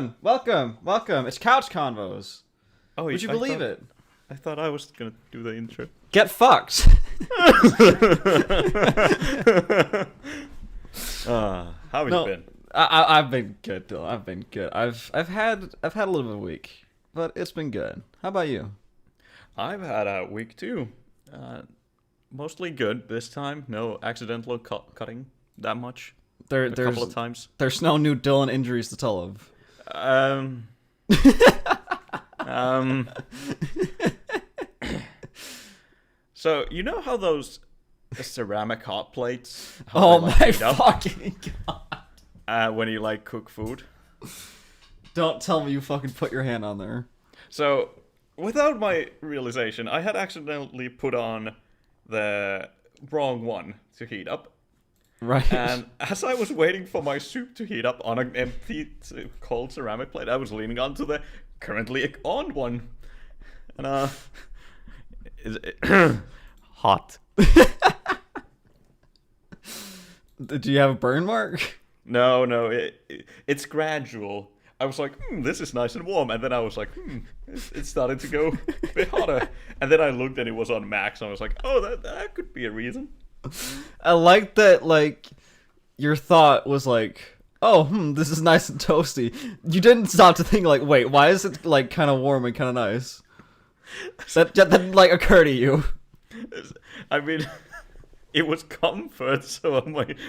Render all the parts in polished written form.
everyone! Welcome! It's Couch Convos. Oh, Would you believe it? I thought I was gonna do the intro. Get fucked. How have you been? I've been good, Dylan. I've been good. I've had a little bit of a week, but it's been good. How about you? I've had a week too. Mostly good this time. No accidental cutting that much. A couple of times. There's no new Dylan injuries to tell of. So you know how those ceramic hot plates? Oh my fucking god! When you like cook food. Don't tell me you fucking put your hand on there. So, without my realization, I had accidentally put on the wrong one to heat up. Right. And as I was waiting for my soup to heat up on an empty, cold ceramic plate, I was leaning onto the currently on one. And, is it hot. Did you have a burn mark? No, it's gradual. I was like, this is nice and warm. And then I was like, it's starting to go a bit hotter. And then I looked and it was on max. And I was like, oh, that could be a reason. I like that, like, your thought was like, oh, this is nice and toasty. You didn't stop to think, like, wait, why is it, like, kind of warm and kind of nice? That didn't, like, occur to you. I mean, it was comfort, so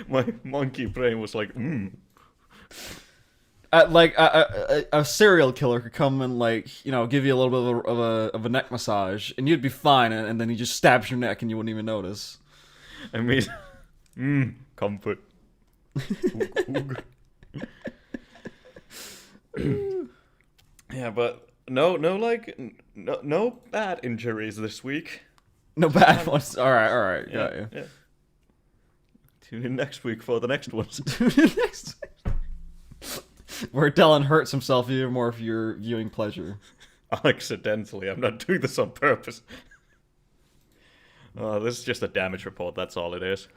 my monkey brain was like, Like, a serial killer could come and, like, you know, give you a little bit of a neck massage, and you'd be fine, and then he just stabs your neck and you wouldn't even notice. I mean, comfort. Yeah, but no bad injuries this week. No bad ones. All right, got you. Yeah. Tune in next week for the next ones. Where Dylan hurts himself even more for your viewing pleasure. Accidentally, I'm not doing this on purpose. This is just a damage report. That's all it is.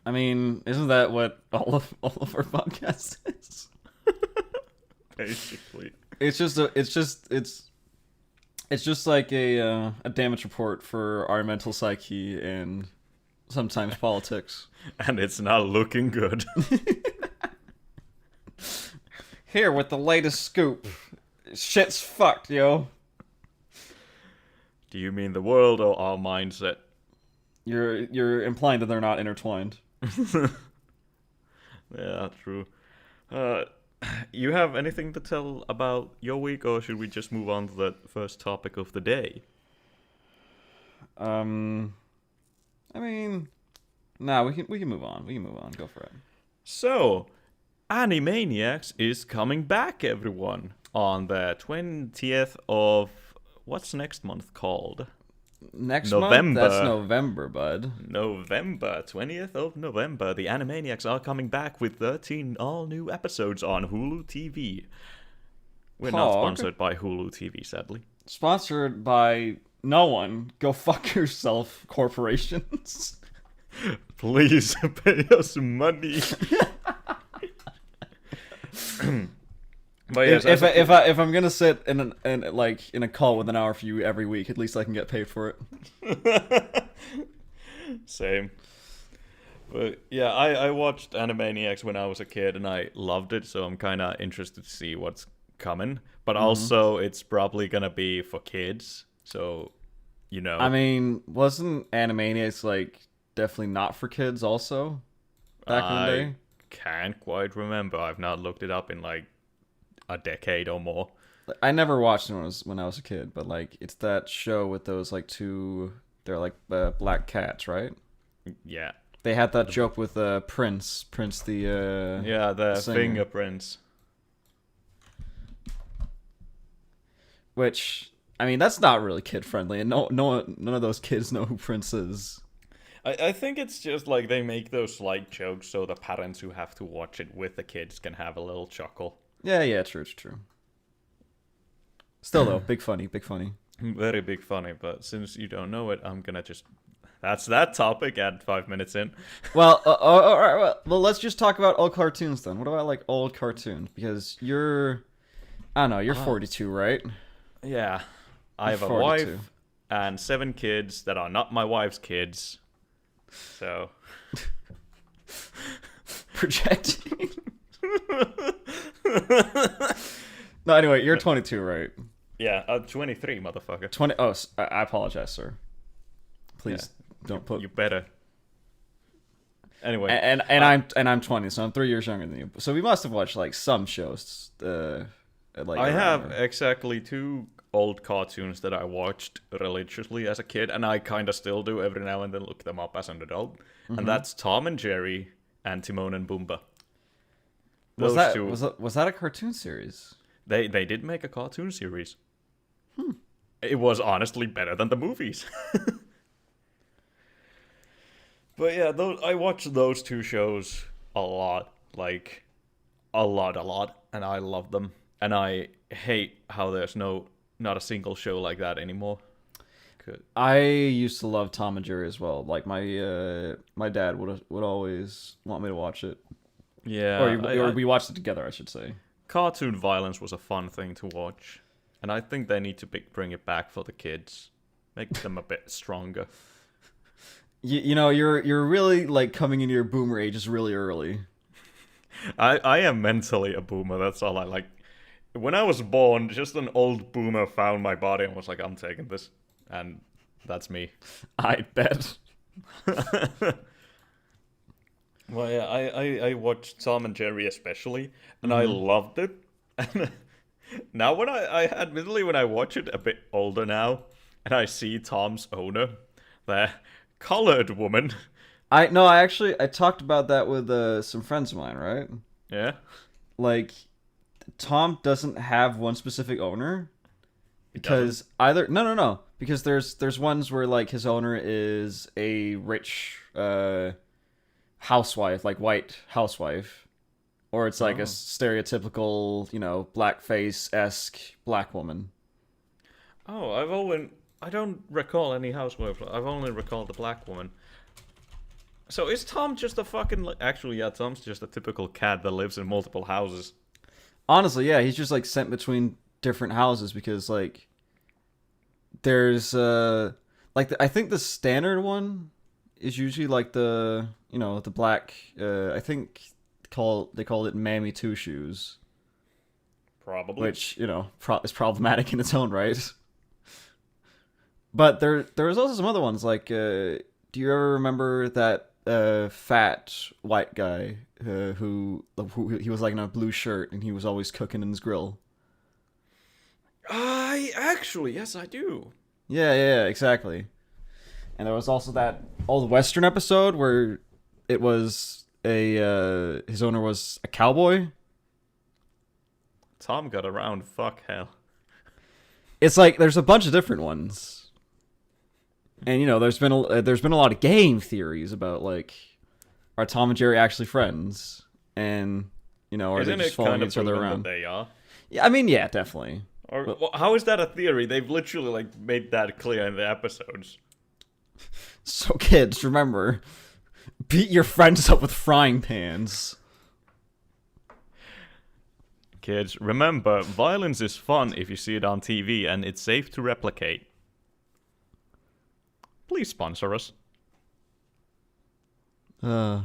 I mean, isn't that what all of our podcasts is? Basically, it's just like a damage report for our mental psyche and sometimes politics. And it's not looking good. Here with the latest scoop, shit's fucked, yo. Do you mean the world or our mindset? You're implying that they're not intertwined. Yeah, true. You have anything to tell about your week, or should we just move on to the first topic of the day? I mean, nah, we can move on. We can move on. Go for it. So, Animaniacs is coming back, everyone, on the 20th of what's next month called? Next November. month? That's November, bud. November, 20th of November. The Animaniacs are coming back with 13 all-new episodes on Hulu TV. We're not sponsored by Hulu TV, sadly. Sponsored by no one. Go fuck yourself, corporations. Please pay us money. But yes, if I'm gonna sit in a call with an hour for you every week, at least I can get paid for it. Same. But yeah, I watched Animaniacs when I was a kid and I loved it, so I'm kind of interested to see what's coming. But also, it's probably gonna be for kids, so you know. I mean, wasn't Animaniacs like definitely not for kids also back in the day? Can't quite remember. I've not looked it up in like a decade or more. I never watched it when I was a kid, but like it's that show with those like they're like black cats, right? Yeah. They had that joke with Prince the the singer. fingerprints. Which, I mean, that's not really kid friendly, and none of those kids know who Prince is. I think it's just like they make those slight jokes so the parents who have to watch it with the kids can have a little chuckle. Yeah, true, it's true. Still though, big funny. Very big funny, but since you don't know it, I'm gonna just... That's that topic at 5 minutes in. Well, all right, well, let's just talk about old cartoons then. What about like old cartoons? Because you're I don't know. You're 42, right? Yeah. I have a 42. wife and 7 kids that are not my wife's kids. So. Projecting. No, anyway, you're 22, right? Yeah, I'm 23, motherfucker. 20. Oh, I apologize, sir. Please don't put. You better. Anyway. And I'm 20, so I'm 3 years younger than you. So we must have watched like some shows. Like I have there. exactly 2 old cartoons that I watched religiously as a kid, and I kind of still do every now and then look them up as an adult. And that's Tom and Jerry and Timon and Pumbaa. Was Those that two, was that a cartoon series? they did make a cartoon series. It was honestly better than the movies. But yeah, I watched those 2 shows a lot, like a lot, and I love them. And I hate how there's not a single show like that anymore. I used to love Tom and Jerry as well. Like my dad would always want me to watch it. Yeah, Or we watched it together, I should say. cartoon violence was a fun thing to watch, and I think they need to bring it back for the kids, make them a bit stronger. You know, you're really like coming into your boomer ages really early. I am mentally a boomer. That's all I like. When I was born, just an old boomer found my body and was like, "I'm taking this," and that's me. I bet. Well, yeah, I watched Tom and Jerry especially, and I loved it. And now when I admittedly when I watch it a bit older now, and I see Tom's owner, the colored woman. I actually I talked about that with some friends of mine, right? Yeah. Like Tom doesn't have one specific owner because because there's ones where like his owner is a rich housewife, like white housewife, or it's like a stereotypical, blackface-esque black woman. Oh, I don't recall any housewife. I've only recalled the black woman. So is Tom just a fucking... Actually, yeah, Tom's just a typical cat that lives in multiple houses. Honestly, yeah, he's just like sent between different houses because like there's I think the standard one is usually like the the black I think they called it Mammy Two Shoes, Probably. which is problematic in its own right. But there was also some other ones like do you ever remember that fat white guy who he was like in a blue shirt and he was always cooking in his grill? Yes, I do. Yeah, exactly. And there was also that old Western episode where it was his owner was a cowboy. Tom got around. Fuck hell. It's like there's a bunch of different ones. And there's been a lot of game theories about like, are Tom and Jerry actually friends? And are Isn't they just it following kind of each other proven around? that they are? Yeah, I mean, yeah, definitely. Or well, how is that a theory? They've literally like made that clear in the episodes. So kids, remember, beat your friends up with frying pans. Kids, remember, violence is fun if you see it on TV, and it's safe to replicate. Please sponsor us. Yeah.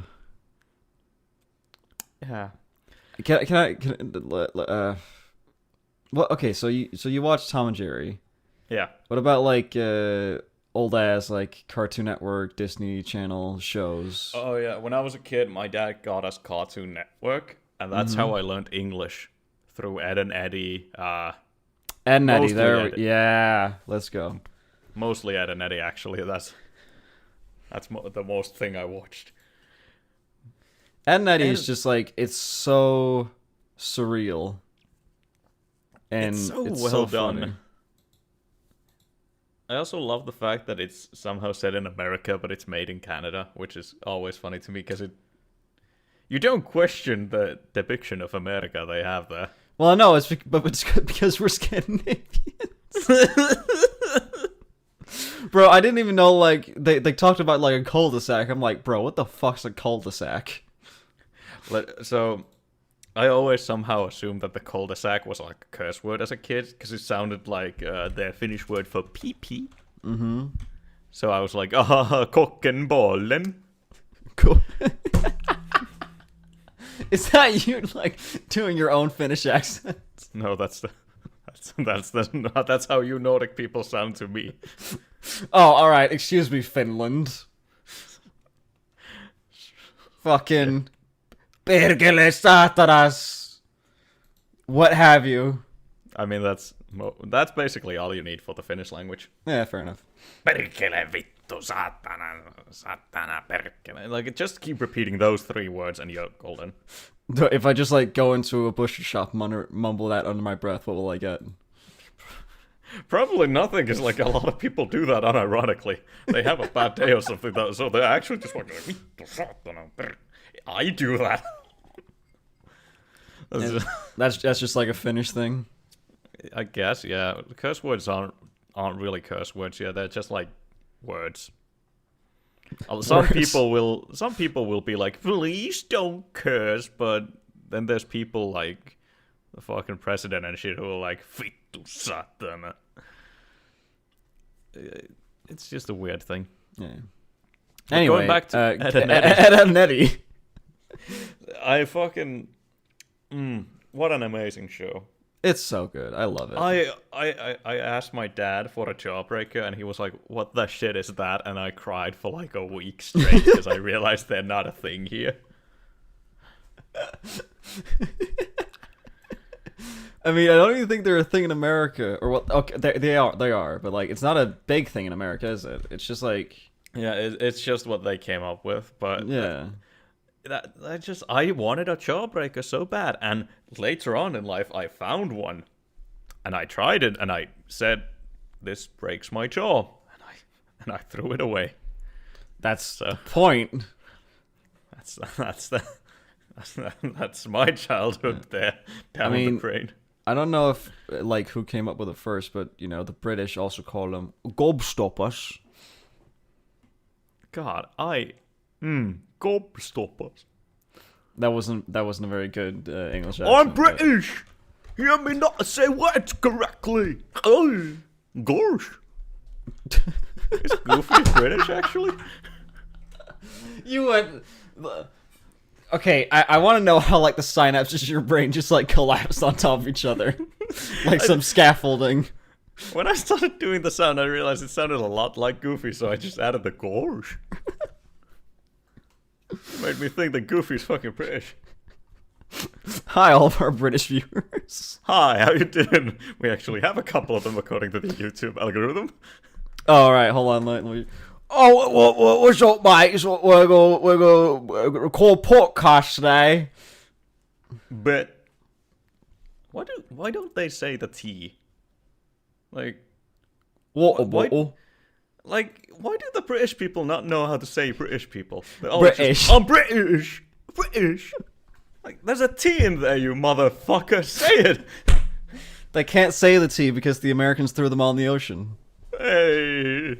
Well, okay, so you watch Tom and Jerry. Yeah. What about like old ass like Cartoon Network, Disney Channel shows? Oh yeah, when I was a kid, my dad got us Cartoon Network, and that's how I learned English, through Ed and Eddie. Ed and Eddie, Ed. yeah, let's go. Mostly Ed and Eddie, actually. That's the most thing I watched. Ed and Eddie is just like, it's so surreal. And It's so it's well so done. funny. I also love the fact that it's somehow set in America, but it's made in Canada, which is always funny to me because you don't question the depiction of America they have there. Well, no, it's because we're Scandinavians. Bro, I didn't even know, like, they talked about, like, a cul-de-sac. I'm like, bro, what the fuck's a cul-de-sac? So, I always somehow assumed that the cul-de-sac was like a curse word as a kid because it sounded like their Finnish word for pee-pee. Mm-hmm. So I was like, kokkenbollen. Cool. Is that you like doing your own Finnish accent? No, that's how you Nordic people sound to me. Oh, all right. Excuse me, Finland. Fucking perkele satanas. What have you? I mean, that's basically all you need for the Finnish language. Yeah, fair enough. Perkele vittu satana perkele. Like, just keep repeating those 3 words and you're golden. If I just like go into a butcher shop, mumble that under my breath, what will I get? Probably nothing, because like a lot of people do that unironically. They have a bad day or something, though, so they're actually just like, vittu satana perkele. I do that. That's just like a Finnish thing. I guess, yeah. Curse words aren't really curse words. Yeah, they're just like words. Some people will be like, please don't curse, but then there's people like the fucking president and shit who are like, vittu satana. It's just a weird thing. Yeah. But Anyway, going back to Ed and Eddie. I fucking what an amazing show. It's so good. I love it. I asked my dad for a jawbreaker, and he was like, "What the shit is that?" And I cried for like a week straight because I realized they're not a thing here. I mean, I don't even think they're a thing in America, or what? Okay, they are, but like, it's not a big thing in America, is it? It's just like, Yeah, it's just what they came up with, but yeah. I wanted a jawbreaker so bad, and later on in life I found one, and I tried it, and I said, "This breaks my jaw," and I threw it away. That's the point. That's my childhood there down the brain. I don't know if like who came up with it first, but you know the British also call them gobstoppers. God, gobstoppers. That wasn't a very good English accent. I'm British. Hear me not say words correctly. Oh, gosh. Is Goofy British actually? You went. Okay, I want to know how like the synapses of your brain just like collapsed on top of each other, like some scaffolding. When I started doing the sound, I realized it sounded a lot like Goofy, so I just added the gorge. Made me think that Goofy's fucking British. Hi, all of our British viewers. Hi, how you doing? We actually have a couple of them according to the YouTube algorithm. Oh, all right, hold on, let me. Oh, what's up, mate? We're going to record podcast today. But why don't they say the T? Like, Water why, bottle. like, why do the British people not know how to say British people? British. I'm British. British. Like, there's a T in there, you motherfucker. Say it. They can't say the T because the Americans threw them all in the ocean. Hey.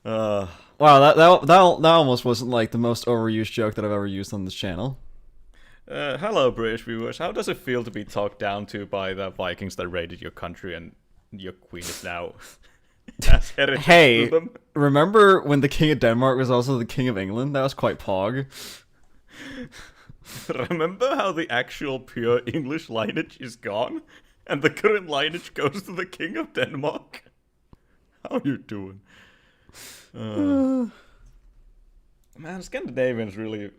Wow, that almost wasn't like the most overused joke that I've ever used on this channel. Hello, British viewers. How does it feel to be talked down to by the Vikings that raided your country and your queen is now... Hey, remember when the King of Denmark was also the King of England? That was quite pog. Remember how the actual pure English lineage is gone? And the current lineage goes to the King of Denmark? How you doing? Man, Scandinavians really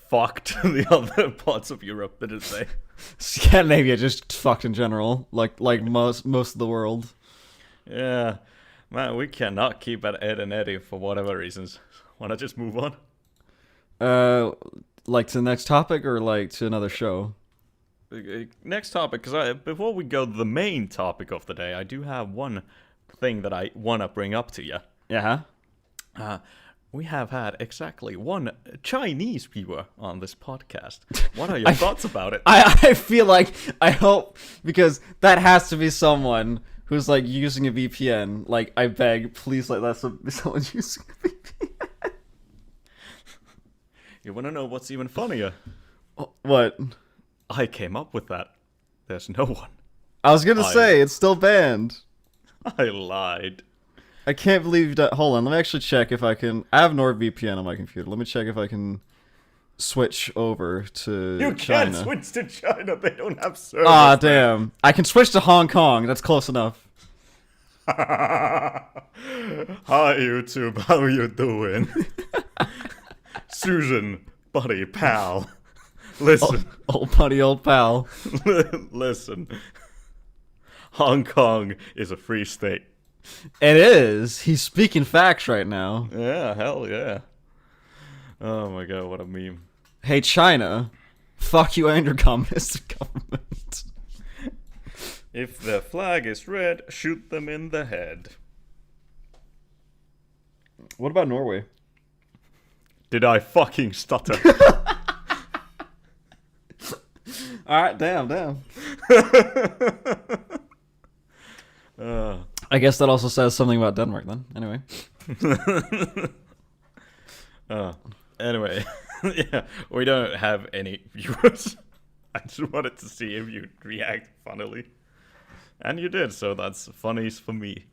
fucked the other parts of Europe, didn't they? Scandinavia just fucked in general, like most of the world. Yeah, man, we cannot keep at Ed and Eddie for whatever reasons. Wanna just move on? Like to the next topic or like to another show? Next topic, because before we go to the main topic of the day, I do have one thing that I wanna bring up to you. Yeah. We have had exactly one Chinese viewer on this podcast. What are your thoughts about it? I feel like, I hope, because that has to be someone who's like using a VPN. Like, I beg, please let that be someone using a VPN. You want to know what's even funnier? What? I came up with that. There's no one. I was gonna say, it's still banned. I lied. I can't believe that. Hold on, let me actually check if I can. I have NordVPN on my computer. Let me check if I can switch over to You China. can't switch to China. They don't have servers. Ah, damn. I can switch to Hong Kong. That's close enough. Hi, YouTube. How you doing? Susan, buddy, pal. Listen. Old buddy, old pal. Listen. Hong Kong is a free state. It is. He's speaking facts right now. Yeah, hell yeah. Oh my god, what a meme. Hey, China. Fuck you and your communist government. If their flag is red, shoot them in the head. What about Norway? Did I fucking stutter? Alright, damn. uh, I guess that also says something about Denmark then. Anyway. Anyway, yeah, we don't have any viewers. I just wanted to see if you'd react funnily. And you did, so that's funnies for me.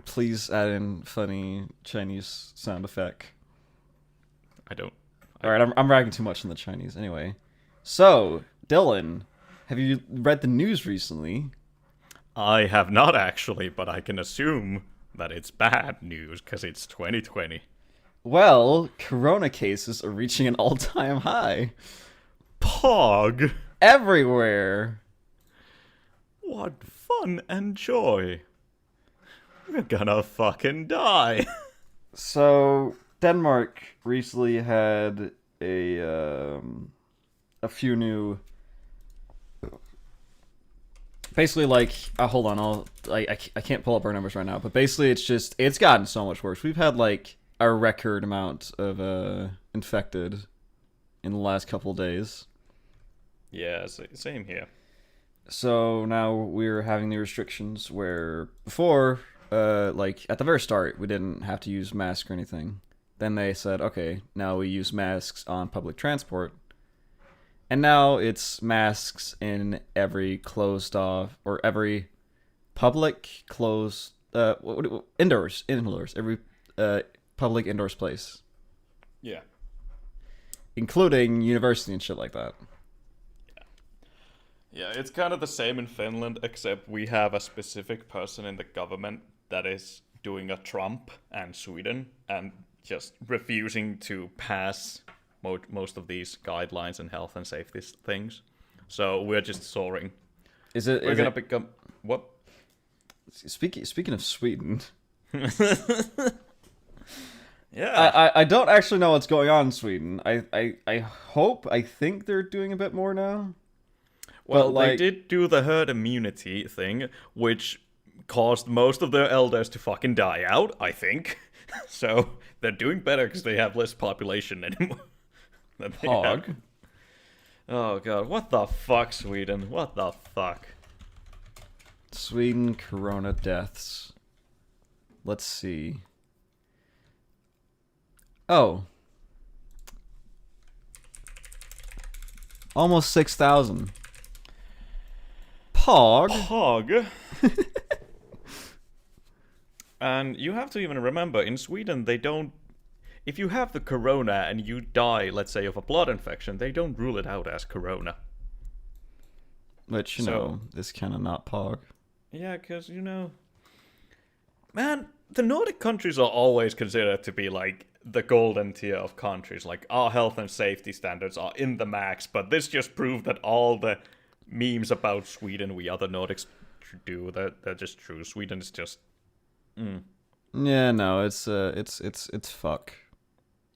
Please add in funny Chinese sound effect. I don't. Alright, I'm ragging too much on the Chinese. Anyway. So, Dylan, have you read the news recently? I have not actually, but I can assume that it's bad news because it's 2020. Well, corona cases are reaching an all-time high. Pog! Everywhere! What fun and joy. We're gonna fucking die. So, Denmark recently had a few new... Basically, like, hold on, I can't pull up our numbers right now, but basically it's gotten so much worse. We've had, like, a record amount of infected in the last couple of days. Yeah, same here. So now we're having the restrictions where before, like at the very start, we didn't have to use masks or anything. Then they said, okay, now we use masks on public transport. And now it's masks in every closed off, or every public closed, indoors, every public indoors place. Yeah. Including university and shit like that. Yeah, it's kind of the same in Finland, except we have a specific person in the government that is doing a Trump and Sweden and just refusing to pass most of these guidelines and health and safety things. So we're just soaring. We're gonna become what? Speaking of Sweden. Yeah. I don't actually know what's going on in Sweden. I think they're doing a bit more now. Well, they did do the herd immunity thing, which caused most of their elders to fucking die out, I think. So they're doing better because they have less population anymore. Than they have. Oh god, what the fuck, Sweden? What the fuck? Sweden corona deaths. Let's see. Oh. Almost 6,000. Pog. And you have to even remember, in Sweden, they don't... If you have the corona and you die, let's say, of a blood infection, they don't rule it out as corona. Which, you know, is kind of not Pog. Yeah, because, you know... Man, the Nordic countries are always considered to be, like, the golden tier of countries. Like, our health and safety standards are in the max, but this just proved that all the memes about Sweden we other Nordics do, they're just true. Sweden is just... Yeah, no, it's fuck.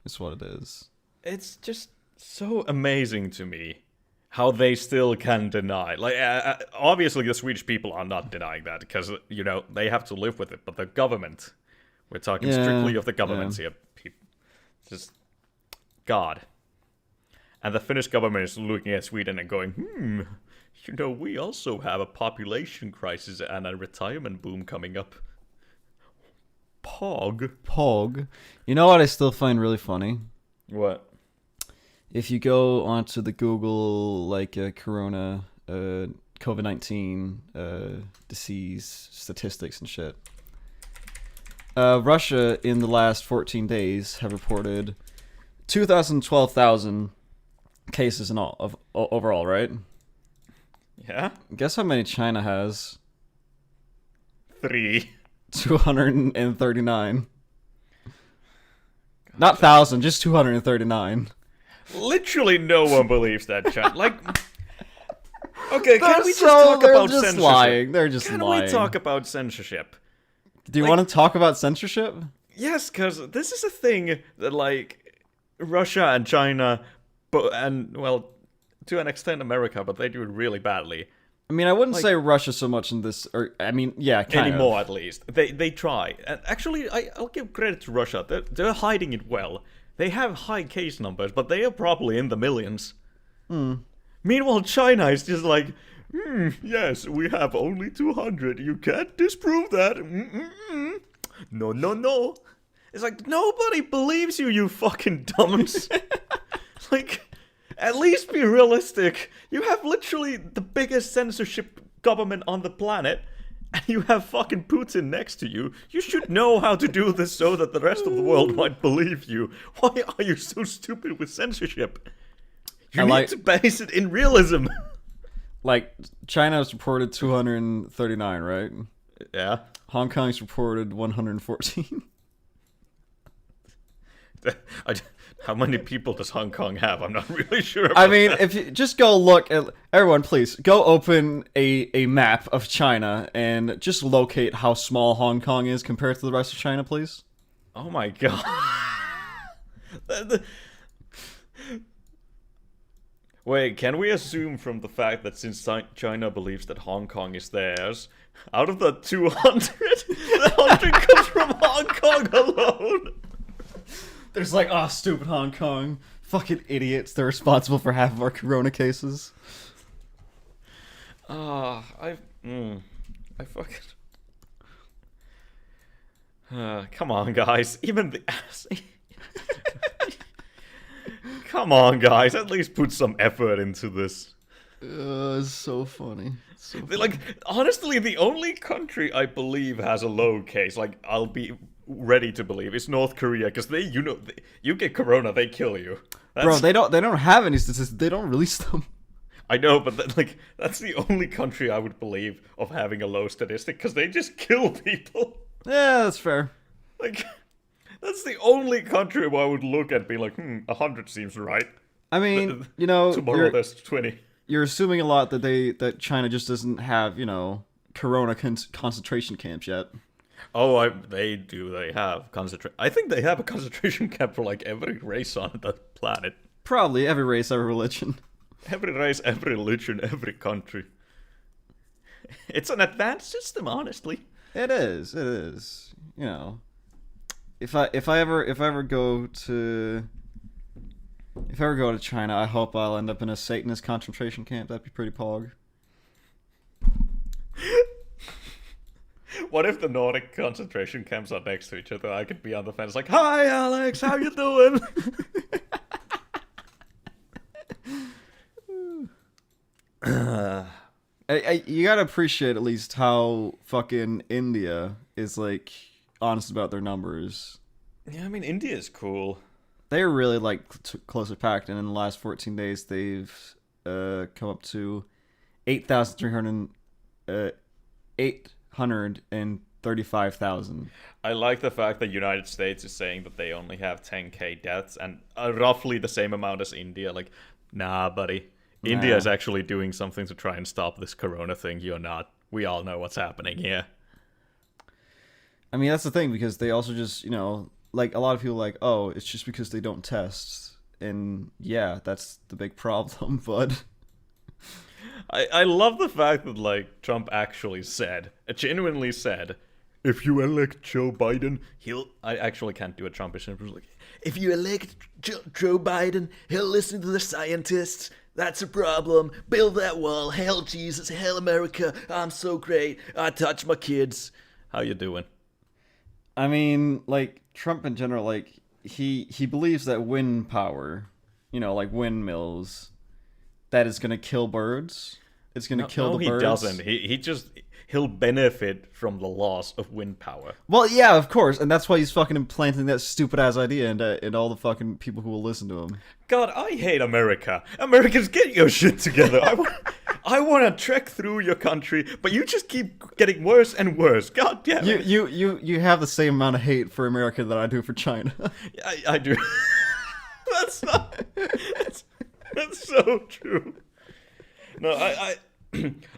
It's what it is. It's just so amazing to me how they still can deny. Like, obviously the Swedish people are not denying that because, you know, they have to live with it. But the government, we're talking strictly of the governments here. Just, God. And the Finnish government is looking at Sweden and going, you know, we also have a population crisis and a retirement boom coming up. Pog. You know what I still find really funny? What? if you go onto the Google like Corona, COVID-19 disease statistics and shit, Russia in the last 14 days have reported 12,000 cases in all of overall, right? Yeah. Guess how many China has? 3. 239. Not 1,000, just 239. Literally no one believes that, China. Like, okay, can we just So talk they're about just censorship? lying. They're just Can lying. we talk about censorship? Do you like- want to talk about censorship? Yes, because this is a thing that, like, Russia and China, and, well, to an extent America, but they do it really badly. I mean, I wouldn't Like- say Russia so much in this, or I mean, yeah, kind Anymore, of. at least. They try. And actually, I'll give credit to Russia. They're hiding it well. They have high case numbers, but they are probably in the millions. Meanwhile, China is just like, yes, we have only 200. You can't disprove that. No, no, no. It's like, nobody believes you, you fucking dumps. Like, at least be realistic. You have literally the biggest censorship government on the planet, and you have fucking Putin next to you. You should know how to do this so that the rest of the world might believe you. Why are you so stupid with censorship? You need to base it in realism. Like, China's reported 239, right? Yeah. Hong Kong's reported 114. How many people does Hong Kong have? I'm not really sure about I mean, that. if you just go look at everyone, please go open a map of China and just locate how small Hong Kong is compared to the rest of China, please. Oh my god. Wait, can we assume from the fact that since China believes that Hong Kong is theirs, out of the 200, the 100 comes from Hong Kong alone? There's like, oh, stupid Hong Kong. Fucking idiots. They're responsible for half of our corona cases. I fucking... come on, guys. Even the... Come on, guys. At least put some effort into this. It's so funny. Like, honestly, the only country I believe has a low case, like, I'll be ready to believe, is North Korea, because you get corona, they kill you. Bro, they don't have any statistics. They don't release them. I know, but that's the only country I would believe of having a low statistic, because they just kill people. Yeah, that's fair. Like, that's the only country where I would look at and be like, 100 seems right. I mean, you know, Tomorrow there's 20. You're assuming a lot that China just doesn't have, corona concentration camps yet. Oh, they do. They have concentration. I think they have a concentration camp for like every race on the planet. Probably every race, every religion. Every race, every religion, every country. It's an advanced system, honestly. It is. It is. If I ever go to China, I hope I'll end up in a Satanist concentration camp. That'd be pretty pog. What if the Nordic concentration camps are next to each other? I could be on the fence like, "Hi, Alex, how you doing?" You gotta appreciate at least how fucking India is like honest about their numbers. Yeah, I mean, India is cool. They're really like closer packed, and in the last 14 days, they've come up to 835,000. I like the fact that United States is saying that they only have 10k deaths and roughly the same amount as India. Like, nah, buddy. Nah. India is actually doing something to try and stop this corona thing. You're not. We all know what's happening here. I mean, that's the thing, because they also just, like a lot of people like, oh, it's just because they don't test. And yeah, that's the big problem, but... I love the fact that, like, Trump actually genuinely said, if you elect Joe Biden, I actually can't do a Trumpish impression. Like, if you elect Joe Biden, he'll listen to the scientists. That's a problem. Build that wall. Hail Jesus. Hail America. I'm so great. I touch my kids. How you doing? I mean, like, Trump in general, like, he believes that wind power like windmills, that is gonna kill birds. It's gonna kill the birds. No, he doesn't. He'll benefit from the loss of wind power. Well, yeah, of course, and that's why he's fucking implanting that stupid ass idea into all the fucking people who will listen to him. God, I hate America. Americans, get your shit together. I want to trek through your country, but you just keep getting worse and worse. God damn it. You have the same amount of hate for America that I do for China. I do. That's not. That's so true. No,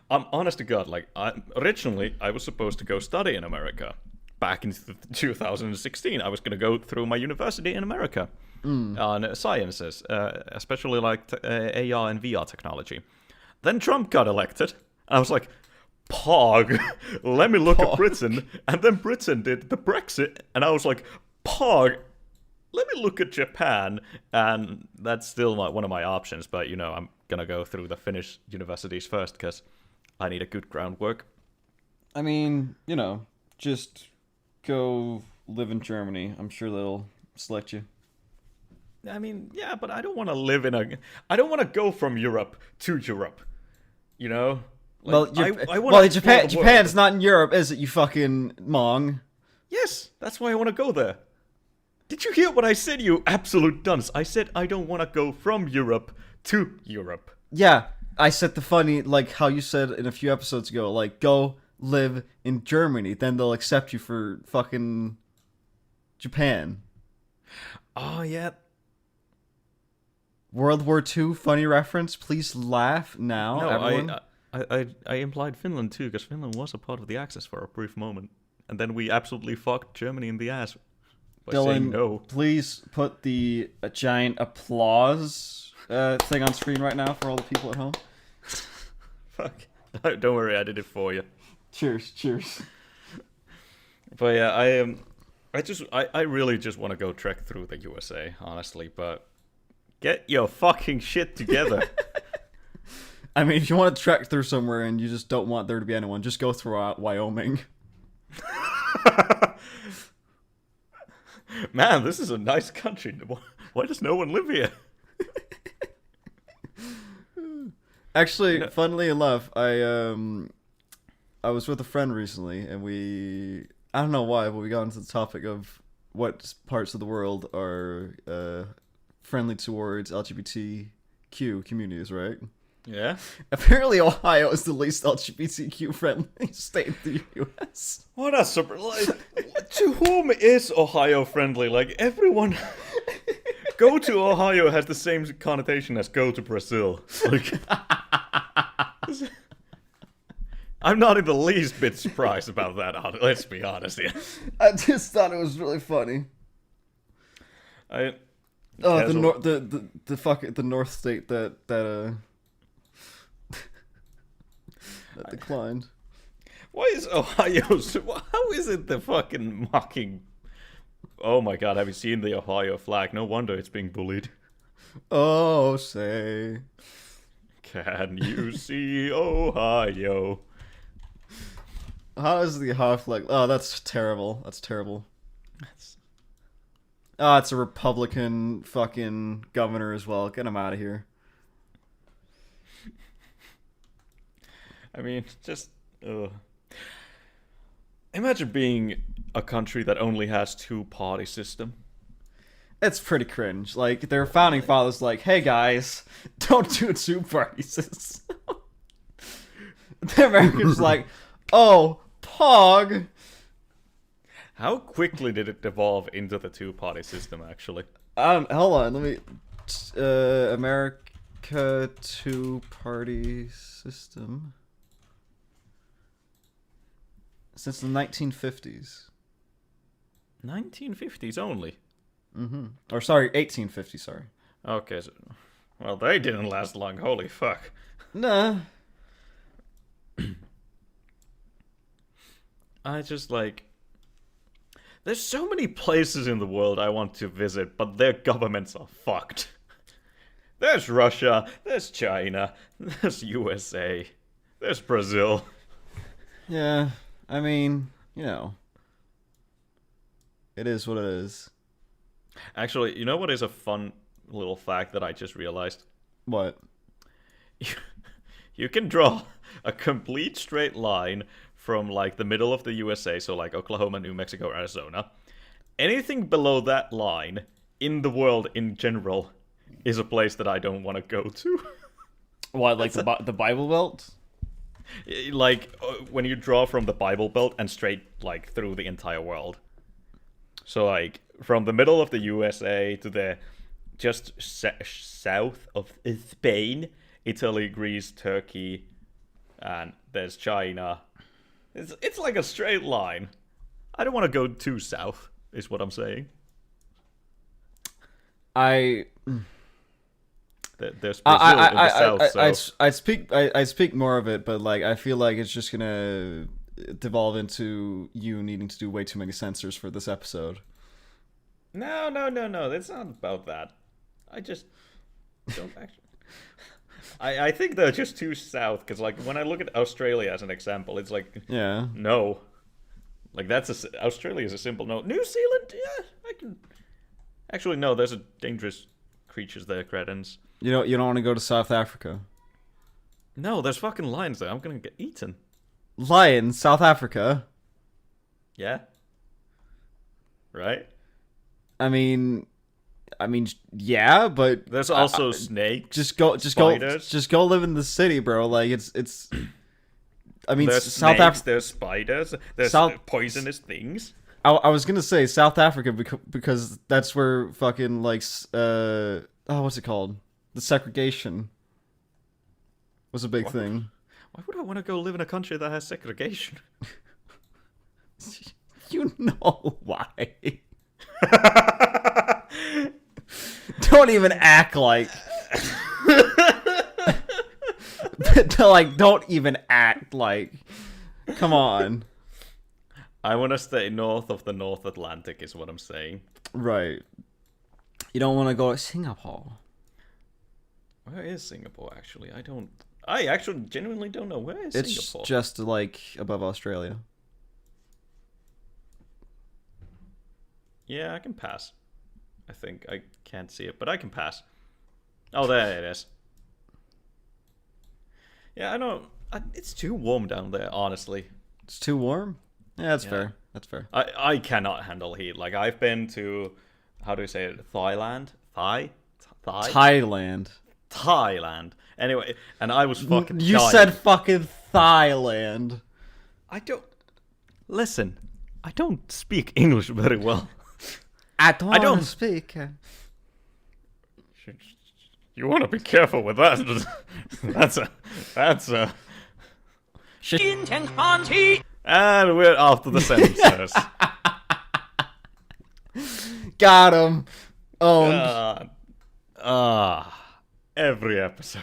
I'm honest to God. Like, originally, I was supposed to go study in America. Back in 2016, I was going to go through my university in America on sciences, especially like AR and VR technology. Then Trump got elected. I was like, Pog, let me look at Britain. And then Britain did the Brexit. And I was like, Pog, let me look at Japan. And that's still one of my options. But, I'm going to go through the Finnish universities first because I need a good groundwork. I mean, just go live in Germany. I'm sure they'll select you. I mean, yeah, but I don't want to live I don't want to go from Europe to Europe. Like, well, Japan's not in Europe, is it, you fucking mong? Yes, that's why I want to go there. Did you hear what I said, you absolute dunce? I said I don't want to go from Europe to Europe. Yeah, I said the funny, like how you said in a few episodes ago, like, go live in Germany, then they'll accept you for fucking Japan. Oh, yeah. World War II, funny reference. Please laugh now, no, everyone. I implied Finland too, because Finland was a part of the Axis for a brief moment. And then we absolutely fucked Germany in the ass by saying no. Please put the giant applause thing on screen right now for all the people at home. Fuck. Don't worry, I did it for you. Cheers. But yeah, I really just want to go trek through the USA, honestly, but get your fucking shit together. I mean, if you want to trek through somewhere and you just don't want there to be anyone, just go through Wyoming. Man, this is a nice country. Why does no one live here? Actually, funnily enough, I was with a friend recently, and I don't know why, but we got into the topic of what parts of the world are friendly towards LGBTQ communities, right? Yeah. Apparently, Ohio is the least LGBTQ friendly state in the U.S. What a surprise! To whom is Ohio friendly? Like, everyone go to Ohio has the same connotation as go to Brazil. Like, I'm not in the least bit surprised about that. Let's be honest here. I just thought it was really funny. The North state that declined. Why is Ohio? How is it the fucking mocking? Oh my god! Have you seen the Ohio flag? No wonder it's being bullied. Oh, say, can you see Ohio? How is the Ohio flag? Oh, that's terrible. That's terrible. Oh, it's a Republican fucking governor as well. Get him out of here. I mean, just imagine being a country that only has two-party system. It's pretty cringe. Like, their founding fathers like, hey guys, don't do a two-party system. The Americans like, oh, Pog. How quickly did it evolve into the two-party system, actually? Hold on, let me... America two-party system... Since the 1950s. 1950s only? Mm-hmm. Or sorry, 1850, sorry. Okay, so... Well, they didn't last long, holy fuck. Nah. I just, like... There's so many places in the world I want to visit, but their governments are fucked. There's Russia, there's China, there's USA, there's Brazil. Yeah, I mean, it is what it is. Actually, you know what is a fun little fact that I just realized. What? You can draw a complete straight line from like the middle of the USA, so like Oklahoma, New Mexico, Arizona. Anything below that line in the world in general is a place that I don't want to go to. What, like the Bible Belt? Like when you draw from the Bible Belt and straight like through the entire world. So like from the middle of the USA to the just south of Spain, Italy, Greece, Turkey, and there's China. It's like a straight line. I don't want to go too south, is what I'm saying. There's Brazil in the south. I speak more of it, but like I feel like it's just gonna devolve into you needing to do way too many censors for this episode. No. It's not about that. I just don't actually. I think they're just too south, because like when I look at Australia as an example, it's like no, like Australia is a simple no. New Zealand, yeah, I can. Actually, no, there's a dangerous creatures there, cretins. You don't want to go to South Africa. No, there's fucking lions there. I'm gonna get eaten. Lions, South Africa. Yeah. Right. I mean, yeah, but there's also snakes. Just go live in the city, bro. Like it's. I mean, there's South Africa. There's spiders. There's poisonous things. I was gonna say South Africa because that's where fucking like what's it called? The segregation was a big thing. Why would I want to go live in a country that has segregation? You know why. Don't even act like. Don't even act like. Come on. I want to stay north of the North Atlantic, is what I'm saying. Right. You don't want to go to Singapore. Where is Singapore, actually? I actually genuinely don't know. Where is Singapore? It's just, like, above Australia. Yeah, I can pass. I think. I can't see it, but I can pass. Oh, there it is. Yeah, I know. It's too warm down there, honestly. It's too warm? Yeah, that's fair. That's fair. I cannot handle heat. Like, I've been to, how do you say it? Thailand? Thailand. Anyway, and I was fucking You dying. said fucking Thailand. Listen, I don't speak English very well. I don't speak. You want to be careful with that. That's a. And we're off to the censors. Got him. Owned. Every episode.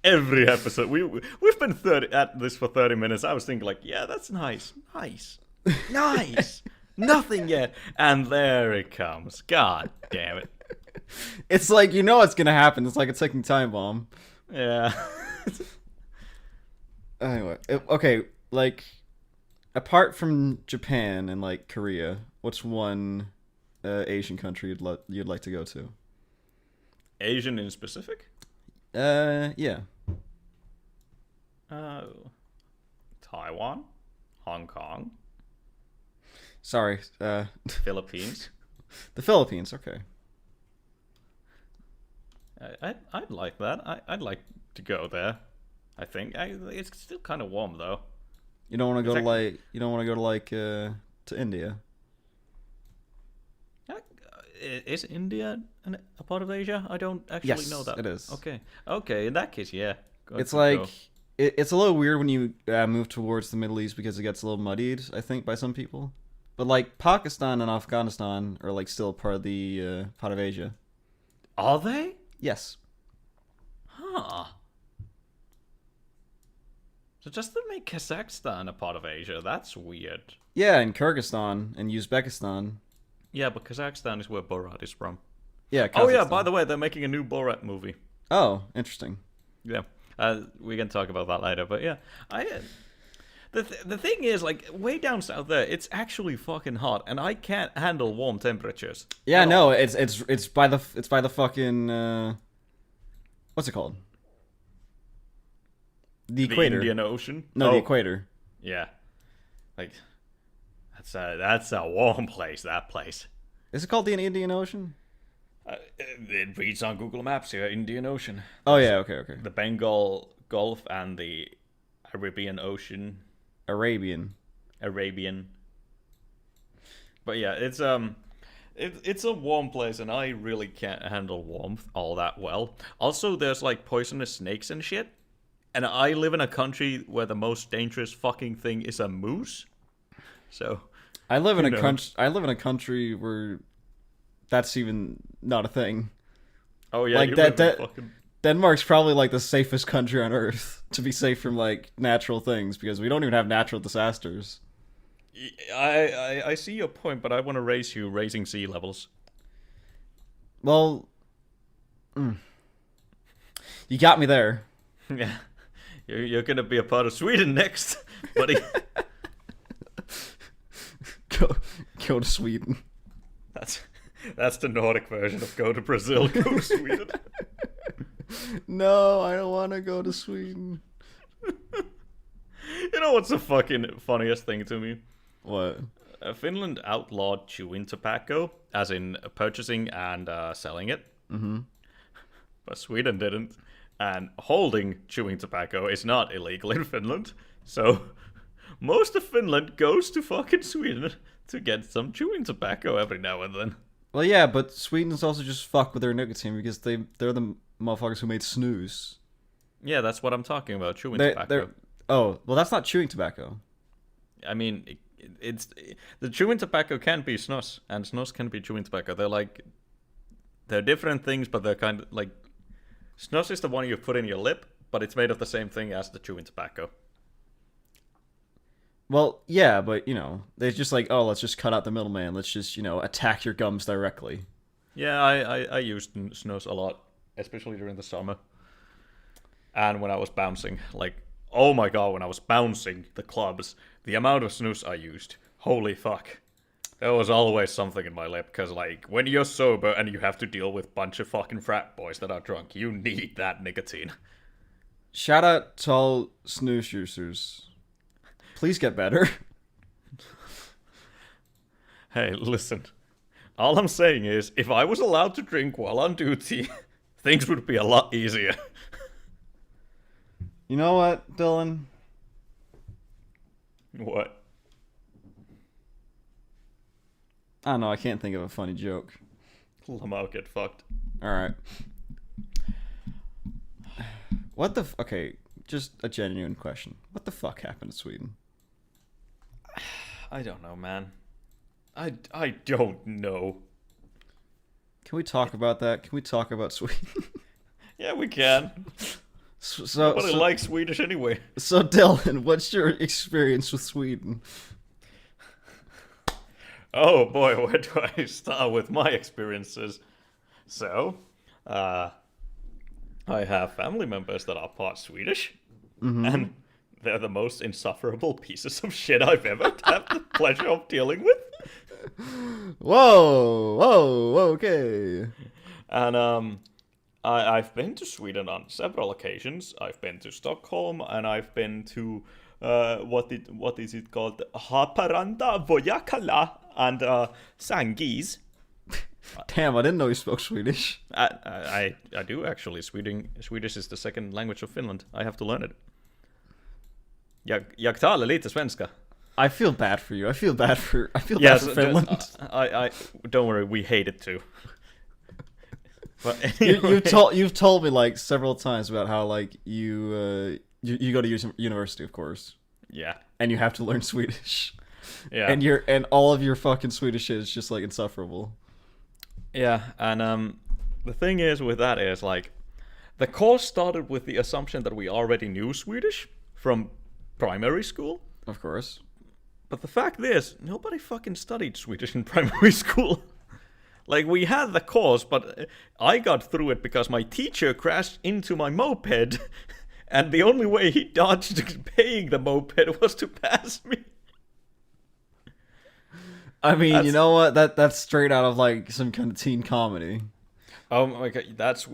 Every episode. We've been at this for 30 minutes. I was thinking like, yeah, that's nice. Nice. Nothing yet. And there it comes. God damn it. It's like, you know what's gonna happen. It's like a ticking time bomb. Yeah. Anyway, okay, like, apart from Japan and, like, Korea, what's one Asian country you'd like to go to? Asian in specific? Yeah. Taiwan? Hong Kong? Sorry, Philippines? The Philippines, okay. I'd like that. I'd like to go there. I think it's still kind of warm though. You don't want to go to to India. Is India a part of Asia? I don't actually know that. Yes, it is. Okay. In that case, yeah. It's like it's a little weird when you move towards the Middle East because it gets a little muddied, I think, by some people. But like Pakistan and Afghanistan are like still part of the part of Asia. Are they? Yes. Huh. So just to make Kazakhstan a part of Asia, that's weird. Yeah, and Kyrgyzstan and Uzbekistan. Yeah, but Kazakhstan is where Borat is from. Yeah. Kazakhstan. Oh yeah, by the way, they're making a new Borat movie. Oh, interesting. Yeah, we can talk about that later. But yeah, the thing is, like, way down south there, it's actually fucking hot, and I can't handle warm temperatures. Yeah, at no, all. it's by the fucking what's it called? The The equator. Indian Ocean. No, the equator. Yeah, like that's a warm place. That place. Is it called the Indian Ocean? It reads on Google Maps here, Indian Ocean. Oh yeah, okay. The Bengal Gulf and the Arabian Ocean. Arabian. But yeah, it's a warm place, and I really can't handle warmth all that well. Also, there's like poisonous snakes and shit, and I live in a country where the most dangerous fucking thing is a moose. So I live in a country where that's even not a thing. oh yeah, Like you that. live in fucking. Denmark's probably like the safest country on earth to be safe from like natural things because we don't even have natural disasters. I see your point, but I want to raise you raising sea levels. Well, you got me there. Yeah, you're gonna be a part of Sweden next, buddy. Go to Sweden. That's the Nordic version of go to Brazil, go to Sweden. No, I don't want to go to Sweden. You know what's the fucking funniest thing to me? What? Finland outlawed chewing tobacco, as in purchasing and selling it. Mm-hmm. But Sweden didn't. And holding chewing tobacco is not illegal in Finland. So most of Finland goes to fucking Sweden to get some chewing tobacco every now and then. Well, yeah, but Sweden's also just fuck with their nicotine because they're the motherfuckers who made snus. Yeah, that's what I'm talking about, chewing tobacco. Oh, well, that's not chewing tobacco. I mean, it's the chewing tobacco can be snus, and snus can be chewing tobacco. They're different things, but they're kind of like snus is the one you put in your lip, but it's made of the same thing as the chewing tobacco. Well, yeah, but, they're just like, oh, let's just cut out the middleman. Let's just, attack your gums directly. Yeah, I used snus a lot, especially during the summer. And when I was bouncing, like, oh my god, when I was bouncing the clubs, the amount of snus I used, holy fuck. There was always something in my lip, because, like, when you're sober and you have to deal with a bunch of fucking frat boys that are drunk, you need that nicotine. Shout out to all snooze users. Please get better. Hey, listen. All I'm saying is, if I was allowed to drink while on duty, things would be a lot easier. You know what, Dylan? What? I don't know, I can't think of a funny joke. Lamau get fucked. Alright. Okay, just a genuine question. What the fuck happened to Sweden? I don't know, man. I don't know. Can we talk about that? Can we talk about Sweden? Yeah, we can. Nobody likes Swedish anyway. So, Dylan, what's your experience with Sweden? Oh boy, where do I start with my experiences? So, I have family members that are part Swedish, and they're the most insufferable pieces of shit I've ever had the pleasure of dealing with. Whoa, okay. And I've been to Sweden on several occasions. I've been to Stockholm, and I've been to what is it called? Haparanda, Vojakala, and Sangis. Damn, I didn't know you spoke Swedish. I do actually. Swedish is the second language of Finland. I have to learn it. Jag talar lite svenska. I feel bad for you. I feel bad for Finland. I don't worry. We hate it too. But you've told me like several times about how like you go to university, of course. Yeah. And you have to learn Swedish. Yeah. And all of your fucking Swedish is just like insufferable. Yeah, and the thing is with that is like the course started with the assumption that we already knew Swedish from primary school. Of course. But the fact is, nobody fucking studied Swedish in primary school. Like, we had the course, but I got through it because my teacher crashed into my moped and the only way he dodged paying the moped was to pass me. I mean, you know what? That's straight out of like some kind of teen comedy. Oh my god, that's.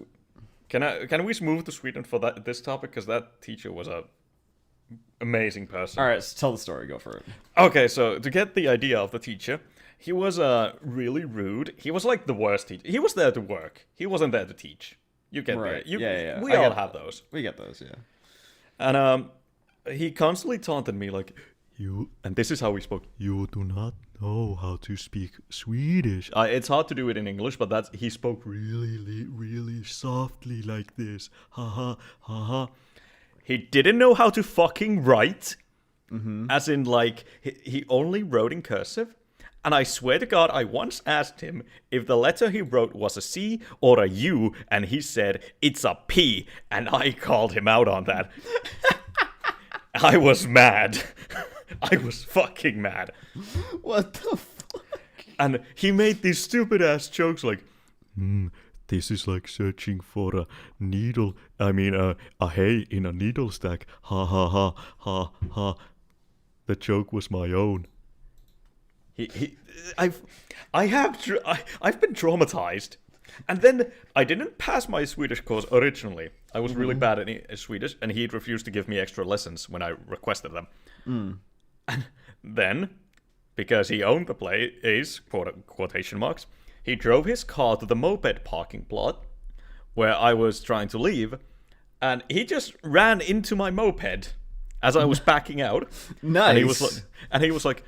Can we move to Sweden for this topic? Because that teacher was a amazing person. All right, so tell the story. Go for it. Okay, so to get the idea of the teacher, he was really rude. He was like the worst teacher. He was there to work. He wasn't there to teach. You get Right. that? Yeah. We all have those. We get those, yeah. And he constantly taunted me like, "You," and this is how he spoke. "You do not know how to speak Swedish." It's hard to do it in English, but he spoke really softly like this. Ha ha ha ha. He didn't know how to fucking write. As in, like, he only wrote in cursive. And I swear to God, I once asked him if the letter he wrote was a C or a U, and he said, "It's a P," and I called him out on that. I was mad. I was fucking mad. What the fuck? And he made these stupid ass jokes like, "This is like searching for a needle. I mean, a hay in a needle stack. Ha ha ha ha ha." The joke was my own. I've been traumatized, and then I didn't pass my Swedish course originally. I was really bad at Swedish, and he refused to give me extra lessons when I requested them. And then, because he owned the place, quotation marks, he drove his car to the moped parking plot where I was trying to leave, and he just ran into my moped as I was backing out. Nice. And he was like,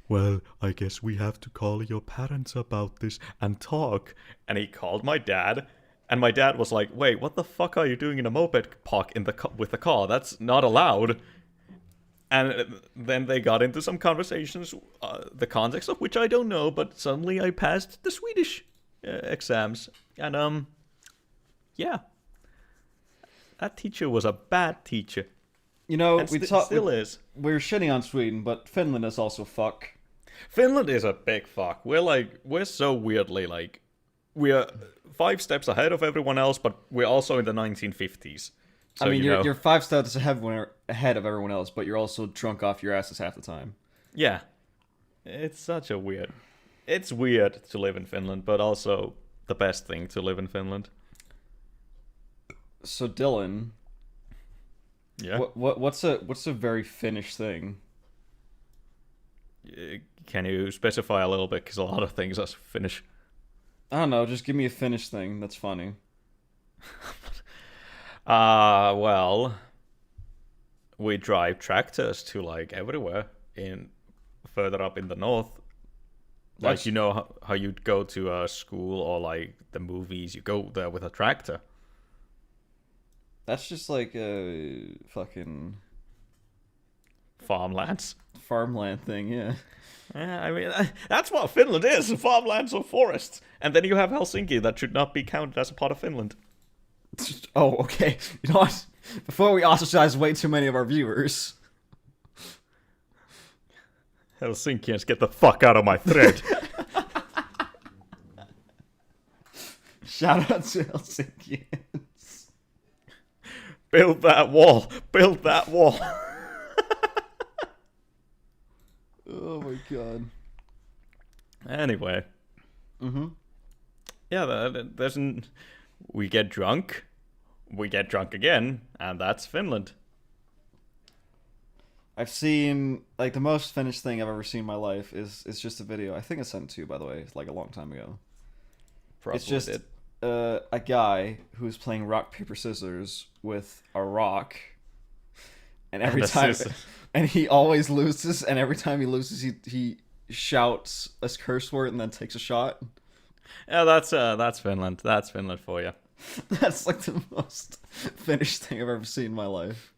"Well, I guess we have to call your parents about this and talk." And he called my dad, and my dad was like, "Wait, what the fuck are you doing in a moped park with the car? That's not allowed." And then they got into some conversations, the context of which I don't know, but suddenly I passed the Swedish exams. And, yeah. That teacher was a bad teacher. You know, And we still is. We're shitting on Sweden, but Finland is also fuck. Finland is a big fuck. We're so weirdly, like, we're 5 steps ahead of everyone else, but we're also in the 1950s. So, I mean, you're 5 steps ahead of everyone else, but you're also drunk off your asses half the time. Yeah. It's such a weird... It's weird to live in Finland, but also the best thing to live in Finland. So, Dylan... Yeah? What's a very Finnish thing? Can you specify a little bit? Because a lot of things are Finnish. I don't know, just give me a Finnish thing that's funny. Well, we drive tractors to, like, everywhere further up in the north. Like, you know how you'd go to a school or, like, the movies, you go there with a tractor. That's just like a fucking... Farmlands. farmland thing, yeah. Yeah, I mean, that's what Finland is, farmlands or forests. And then you have Helsinki that should not be counted as a part of Finland. Oh, okay. You know what? Before we ostracize way too many of our viewers... Helsinkians, get the fuck out of my thread. Shout out to Helsinkians. Build that wall. Build that wall. Oh my god. Anyway. Mm-hmm. Yeah, we get drunk. We get drunk again. And that's Finland. I've seen, like, the most Finnish thing I've ever seen in my life is just a video. I think I sent it to you, by the way. It's like a long time ago. Probably it's just did. A guy who's playing rock, paper, scissors with a rock. And every time... And he always loses, and every time he loses, he shouts a curse word and then takes a shot. Yeah, that's Finland. That's Finland for you. That's like the most Finnish thing I've ever seen in my life.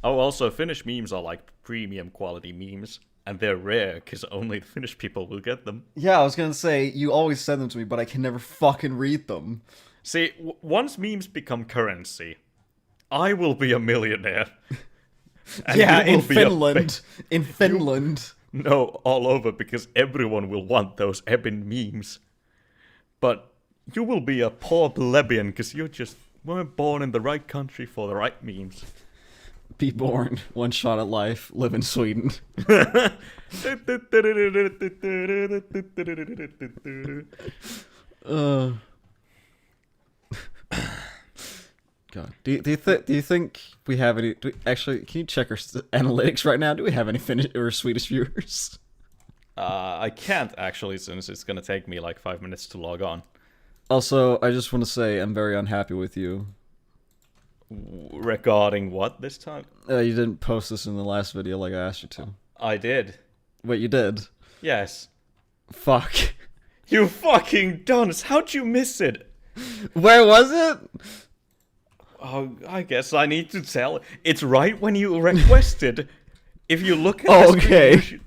Oh, also, Finnish memes are like premium quality memes, and they're rare because only the Finnish people will get them. Yeah, I was gonna say, you always send them to me, but I can never fucking read them. See, once memes become currency, I will be a millionaire. Yeah, in Finland. In Finland. No, all over, because everyone will want those epic memes. But you will be a poor plebeian, because you're just weren't born in the right country for the right memes. Be born, one shot at life, live in Sweden. Uh, God, do you think we have any? Actually, can you check our analytics right now? Do we have any Finnish or Swedish viewers? I can't actually, since it's gonna take me like 5 minutes to log on. Also, I just want to say I'm very unhappy with you. Regarding what this time? You didn't post this in the last video like I asked you to. I did. Wait, you did? Yes. Fuck. You fucking dunce! How'd you miss it? Where was it? Oh, I guess I need to tell. It's right when you requested. If you look at the okay. screen,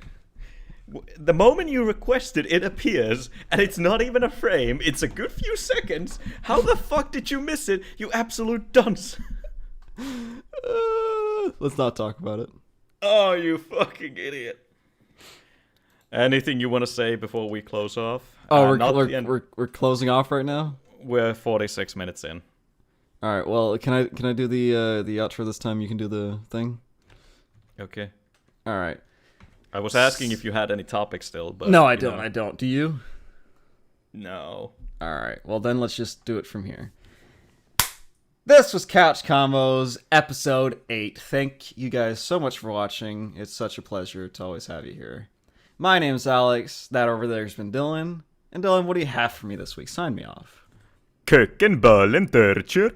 the moment you request it, it appears, and it's not even a frame. It's a good few seconds. How the fuck did you miss it, you absolute dunce? Let's not talk about it. Oh, you fucking idiot. Anything you want to say before we close off? Oh, we're closing off right now? We're 46 minutes in. All right. Well, can I do the outro this time? You can do the thing. Okay. All right. I was asking if you had any topics still, but no, I don't. I don't. Do you? No. All right. Well, then let's just do it from here. This was Couch Convos, episode 8. Thank you guys so much for watching. It's such a pleasure to always have you here. My name's Alex. That over there has been Dylan. And Dylan, what do you have for me this week? Sign me off. Kökenbölen Törcher.